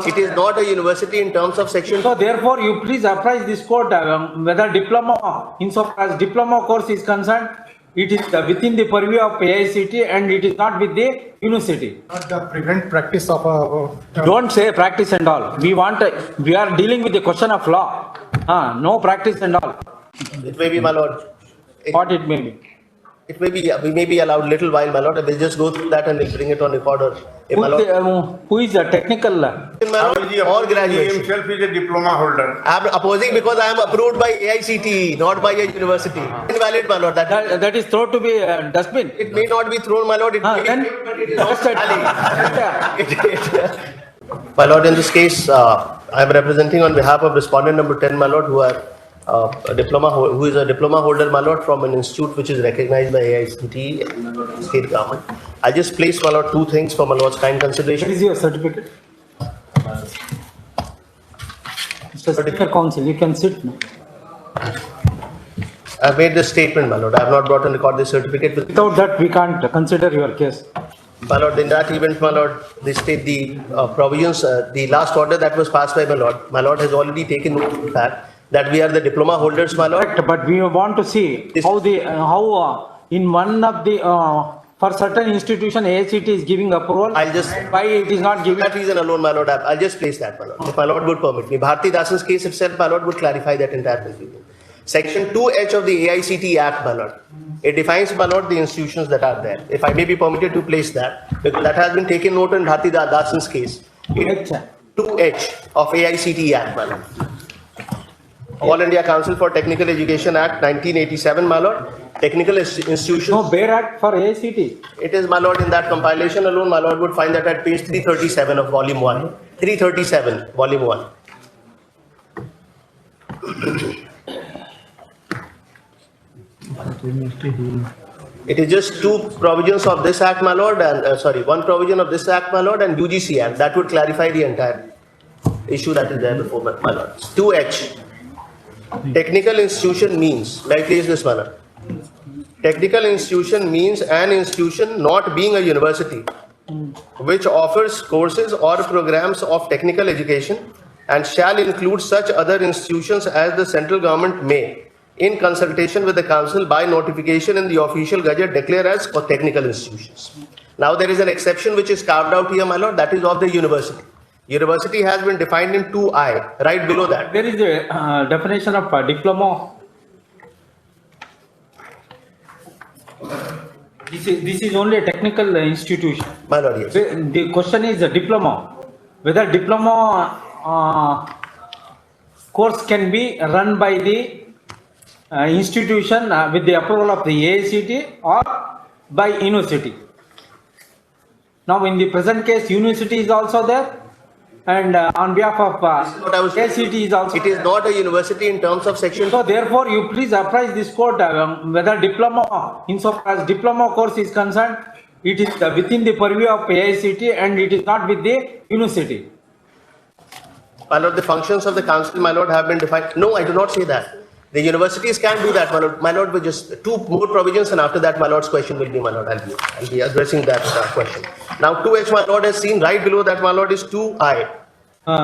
It is not a university in terms of section. So therefore, you please apprise this court whether diploma, insofar as diploma course is concerned, it is within the purview of AICT and it is not with the university. Not the prevent practice of Don't say practice and all. We are dealing with the question of law. No practice and all. It may be, my lord. What it may be. It may be, we may be allowed little while, my lord. We'll just go through that and we'll bring it on record. Or, my lord, Who is a technical? my lord, or He graduation. himself is a diploma holder. I am opposing because I am approved by AICT, not by a university. Invalid, my lord. That is thrown to be dustbin. It may not be thrown, my lord. It may Then be tested. My lord, in this case, I am representing on behalf of respondent number 10, my lord, who is a diploma holder, my lord, from an institute which is recognized by AICT, state government. I just place, my lord, two things for my lord's kind What consideration. is your certificate? Mr. Speaker Council, you can sit now. I have made this statement, my lord. I have not brought on record this certificate. Without that, we can't consider your case. My lord, in that event, my lord, they state the provisions, the last order that was passed by my lord has already taken note of the fact that we are the diploma holders, my lord. Correct, but we want to see how in one of the for certain institution AICT is giving approval. I'll just Why it is not for giving? that reason alone, my lord, I'll just place that, my lord. If my lord would permit me. Bharti Dasan's case itself, my lord, would clarify that entire confusion. Section 2H of the AICT Act, my lord. It defines, my lord, the institutions that are there. If I may be permitted to place that, because that has been taken note in Bharti Dasan's case. 2H of AICT Act, my lord. All India Council for Technical Education Act 1987, my lord. Technical institutions. No, Bare Act for AICT. It is, my lord, in that compilation alone, my lord would find that at page 337 of volume 1. 337, volume 1. It is just two provisions of this act, my lord, and one provision of this act, my lord, and UGC Act. That would clarify the entire issue that is there before, my lord. 2H. Technical institution means, may I place this, my lord? Technical institution means an institution not being a university, which offers courses or programs of technical education and shall include such other institutions as the central government may, in consultation with the council by notification in the official gazette, declare as for technical institutions. Now there is an exception which is carved out here, my lord, that is of the university. University has been defined in 2I, right below that. There is a definition of diploma. This is only a technical institution. My lord, yes. The question is a diploma. Whether diploma course can be run by the institution with the approval of the AICT or by university. Now in the present case, university is also there. And on behalf of AICT is also. It is not a university in terms of section. So therefore, you please apprise this court whether diploma, insofar as diploma course is concerned, it is within the purview of AICT and it is not with the university. My lord, the functions of the council, my lord, have been defined. No, I do not say that. The universities can do that, my lord. My lord, with just two more provisions, and after that, my lord's question will be, my lord, I'll be addressing that question. Now, 2H, my lord, has seen right below that, my lord, is 2I.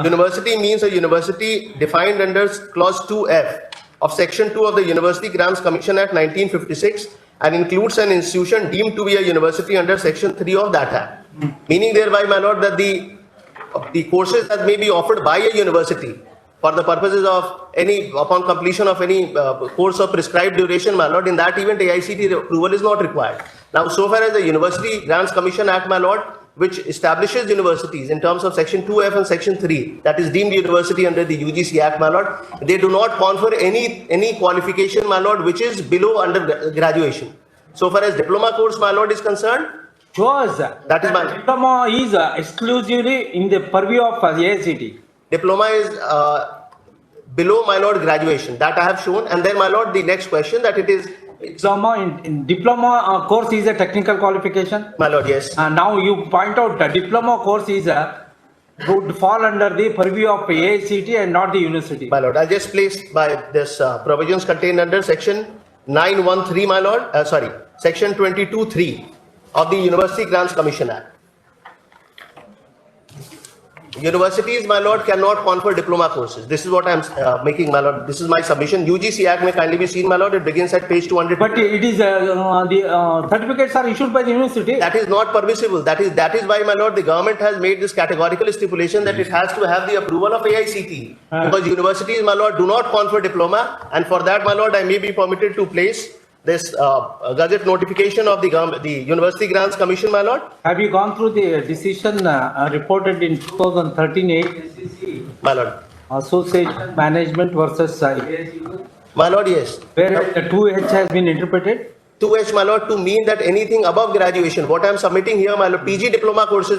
University means a university defined under clause 2F of section 2 of the University Grants Commission Act 1956 and includes an institution deemed to be a university under section 3 of that act. Meaning thereby, my lord, that the courses that may be offered by a university for the purposes of upon completion of any course of prescribed duration, my lord, in that event, AICT approval is not required. Now, so far as the University Grants Commission Act, my lord, which establishes universities in terms of section 2F and section 3, that is deemed university under the UGC Act, my lord, they do not confer any qualification, my lord, which is below under graduation. So far as diploma course, my lord, is concerned, Shows that is my diploma is exclusively in the purview of AICT. diploma is below, my lord, graduation. That I have shown. And then, my lord, the next question that it is Diploma in diploma course is a technical qualification. My lord, yes. Now you point out that diploma course is would fall under the purview of AICT and not the university. My lord, I'll just place by this provisions contained under section 913, my lord, section 22(3) of the University Grants Commission Act. Universities, my lord, cannot confer diploma courses. This is what I'm making, my lord. This is my submission. UGC Act may kindly be seen, my lord. It begins at page 200. But it is, the certificates are issued by the university. That is not permissible. That is why, my lord, the government has made this categorical stipulation that it has to have the approval of AICTE. Because universities, my lord, do not confer diploma, and for that, my lord, I may be permitted to place this gazette notification of the University Grants Commission, my lord. Have you gone through the decision reported in 2013 ACC, My lord. Association Management versus My lord, yes. where the 2H has been interpreted? 2H, my lord, to mean that anything above graduation, what I am submitting here, my lord, PG diploma courses,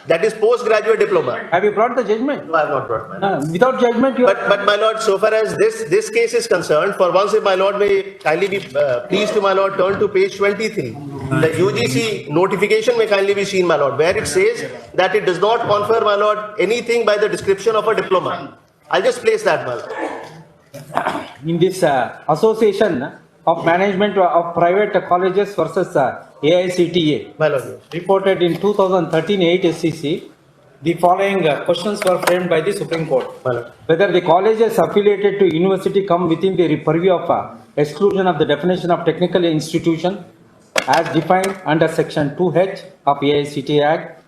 that is postgraduate diploma. Have you brought the judgment? No, I have not brought, my lord. Without judgment, you But my lord, so far as this case is concerned, for once, if my lord may kindly be pleased to, my lord, turn to page 23. The UGC notification may kindly be seen, my lord, where it says that it does not confer, my lord, anything by the description of a diploma. I'll just place that, my lord. in this Association of Management of Private Colleges versus AICTE, My lord, yes. reported in 2013 8 SCC, the following questions were framed by the Supreme Court. My lord. Whether the colleges affiliated to university come within the purview of exclusion of the definition of technical institution as defined under section 2H of AICTE Act,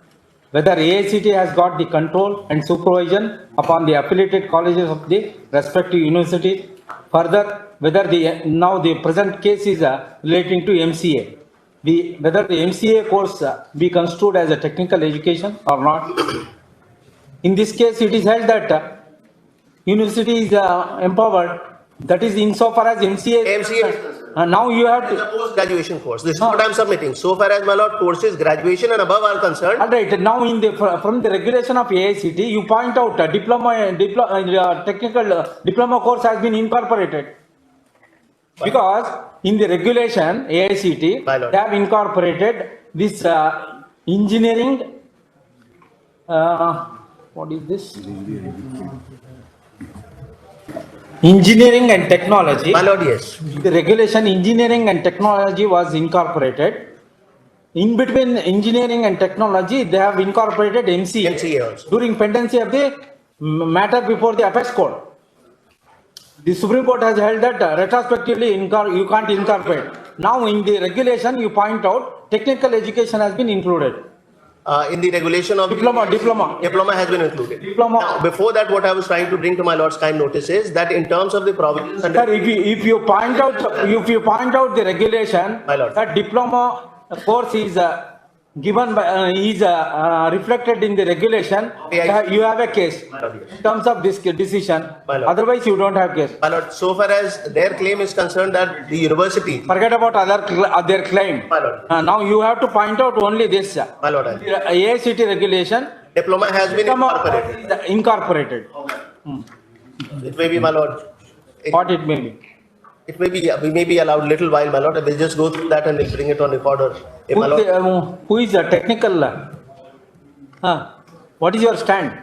whether AICTE has got the control and supervision upon the affiliated colleges of the respective university. Further, whether now the present case is relating to MCA. Whether the MCA course be construed as a technical education or not. In this case, it is held that university is empowered. That is insofar as MCA. MCA is concerned. Now you have It is to. a post-graduation course. This is what I am submitting. So far as, my lord, courses graduation and above are concerned, All right. Now in the from the regulation of AICTE, you point out technical diploma course has been incorporated. Because in the regulation AICTE, My lord. they have incorporated this engineering. What is this? Engineering and technology. my lord, yes. The regulation engineering and technology was incorporated. In between engineering and technology, they have incorporated MCA. MCA also. During pendency of the matter before the apex court. The Supreme Court has held that retrospectively you can't incorporate. Now in the regulation, you point out technical education has been included. In the regulation of Diploma. diploma has been included. Diploma. Now, before that, what I was trying to bring to my lord's kind notice is that in terms of the provisions under Sir, if you point out the regulation, My lord. that diploma course is given by, reflected in the regulation, Yeah, you have a case lord, yes. in terms of this decision. My lord. Otherwise, you don't have case. My lord, so far as their claim is concerned that the university, Forget about their claim. My lord. Now you have to point out only this. my lord, AICTE regulation, diploma has been diploma incorporated. is incorporated. It may be, my lord. What it may be. It may be, we may be allowed little while, my lord. We'll just go through that and we'll bring it on record. Or, my lord. Who is the technical? What is your stand?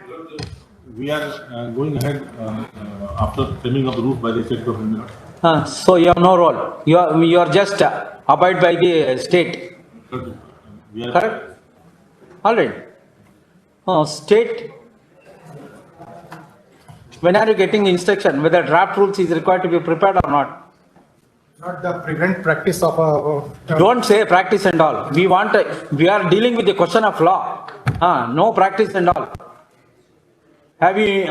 We are going ahead after framing of the rules by the state government. So you have no role. You are just abide by the state. We are Correct? All right. State. When are you getting instruction whether draft rules is required to be prepared or not? Not the prevent practice of Don't say practice and all. We are dealing with the question of law. No practice and all. Have you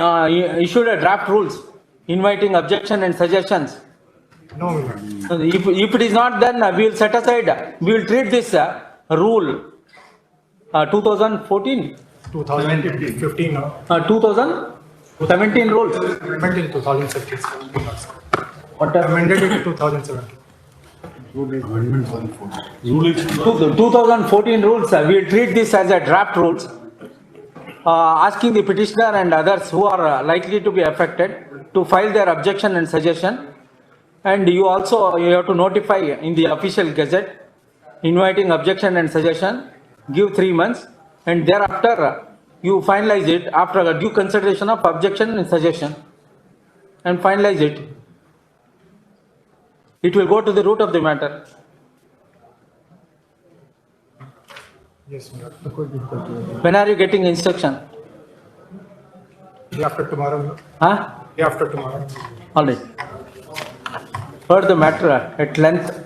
issued a draft rules inviting objection and suggestions? no, If it is not done, we will set aside. We will treat this rule 2014, 2015, 2017 rules. amended in 2017. What Amended in 2017. rule is 2014 rules, we will treat this as a draft rules, asking the petitioner and others who are likely to be affected to file their objection and suggestion. And you have to notify in the official gazette, inviting objection and suggestion, give 3 months, and thereafter you finalize it after due consideration of objection and suggestion, and finalize it. It will go to the root of the matter. Yes, my lord. When are you getting instruction? Day after tomorrow. Huh? Day after tomorrow. All right. Heard the matter at length.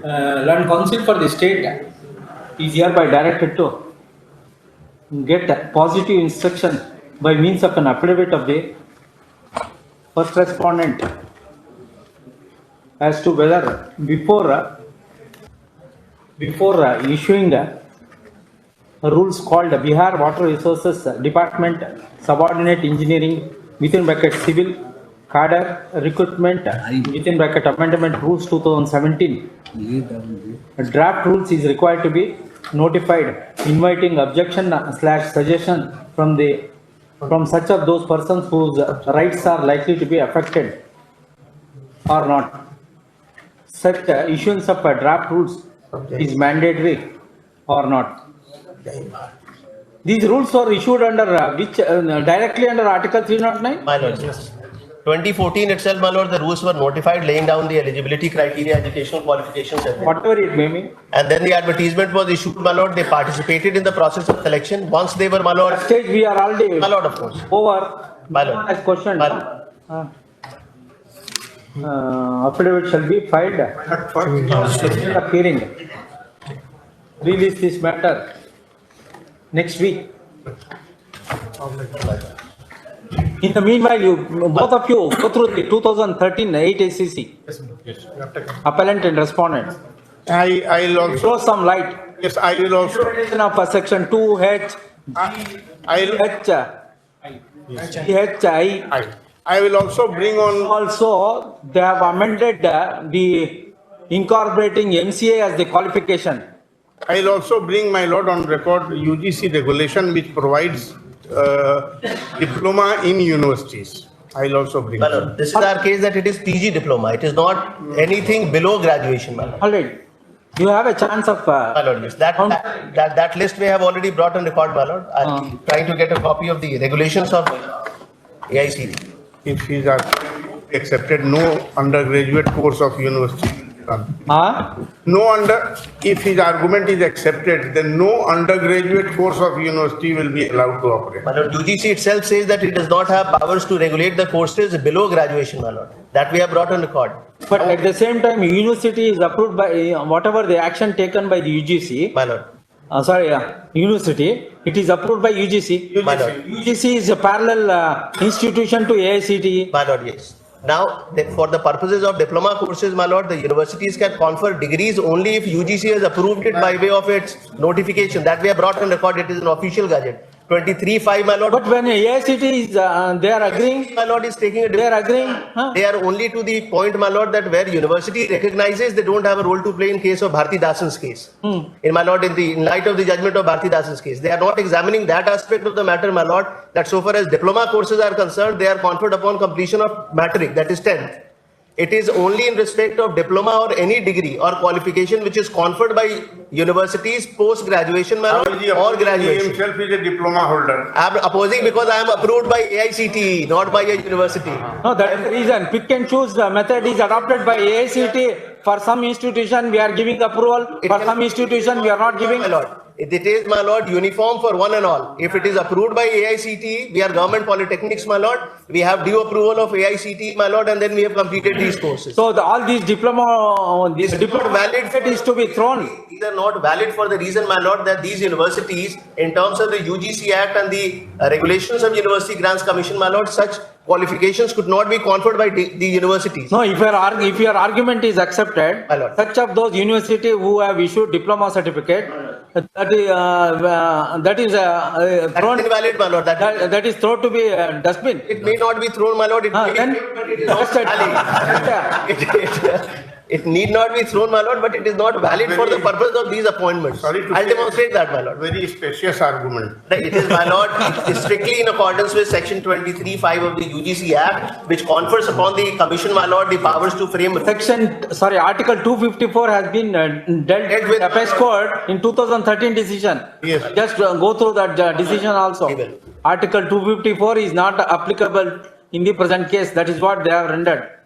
Land Council for the state is hereby directed to get a positive instruction by means of an affidavit of the first respondent as to whether before issuing rules called Bihar Water Resources Department Subordinate Engineering within bracket Civil Cadre Recruitment within bracket Amendment Rules 2017. Draft rules is required to be notified, inviting objection / suggestion from such of those persons whose rights are likely to be affected or not. Such issuance of draft rules is mandatory or not. These rules were issued under which directly under Article 309? My lord, yes. 2014 itself, my lord, the rules were notified laying down the eligibility criteria, educational qualifications, everything. Whatever it may mean. And then the advertisement was issued, my lord. They participated in the process of selection. Once they were, my lord, At stage we are already my lord, of course. over. My lord. As question. My lord. Affidavit shall be filed. Of hearing. Release this matter next week. In the meanwhile, both of you go through the 2013 8 ACC, Yes, ma'am. Yes. We have taken. appellant and respondent. I'll also, Throw some light. yes, I will also, Interpretation of section 2H, I'll, HI. I will also bring on, Also, they have amended the incorporating MCA as the qualification. I'll also bring, my lord, on record UGC regulation which provides diploma in universities. I'll also bring. My lord, this is our case that it is PG diploma. It is not anything below graduation, my lord. All right. You have a chance of. My lord, yes. That list we have already brought on record, my lord. I'm trying to get a copy of the regulations of AICD. If he's accepted, no undergraduate course of university. If his argument is accepted, then no undergraduate course of university will be allowed to operate. My lord, UGC itself says that it does not have powers to regulate the courses below graduation, my lord. That we have brought on record. But at the same time, university is approved by whatever the action taken by the UGC. My lord. University, it is approved by UGC. My lord. UGC is a parallel institution to AICTE. My lord, yes. Now, for the purposes of diploma courses, my lord, the universities can confer degrees only if UGC has approved it by way of its notification. That we have brought on record. It is an official gazette. 23(5), my lord. But when AICTE is, they are agreeing, My lord is taking a. they are agreeing. They are only to the point, my lord, that where university recognizes they don't have a role to play in case of Bharti Dasan's case. In my lord, in light of the judgment of Bharti Dasan's case, they are not examining that aspect of the matter, my lord, that so far as diploma courses are concerned, they are conferred upon completion of matric, that is 10th. It is only in respect of diploma or any degree or qualification which is conferred by universities post-graduation, my lord, or He graduation. himself is a diploma holder. I am opposing because I am approved by AICTE, not by a university. No, that is the reason. Pick and choose method is adopted by AICTE. For some institution, we are giving approval. For some institution, we are not giving. My lord, it is, my lord, uniform for one and all. If it is approved by AICTE, we are government polytechnics, my lord. We have due approval of AICTE, my lord, and then we have completed these courses. So all these diploma, this It's not diploma valid. valid is to be thrown. These are not valid for the reason, my lord, that these universities, in terms of the UGC Act and the regulations of University Grants Commission, my lord, such qualifications could not be conferred by the universities. No, if your argument is accepted, My lord. such of those university who have issued diploma certificate, that is That thrown. is invalid, my lord. That is thrown to be dustbin. It may not be thrown, my lord. It may Then be, but it is not just valid. It need not be thrown, my lord, but it is not valid for the purpose of these appointments. Sorry to I'll say- demonstrate that, my lord. Very spacious argument. It is, my lord, it is strictly in accordance with section 23(5) of the UGC Act, which confers upon the commission, my lord, the powers to frame. Article 254 has been dealt with Apex Court in 2013 decision. Yes. Just go through that decision also. We will. Article 254 is not applicable in the present case. That is what they have rendered.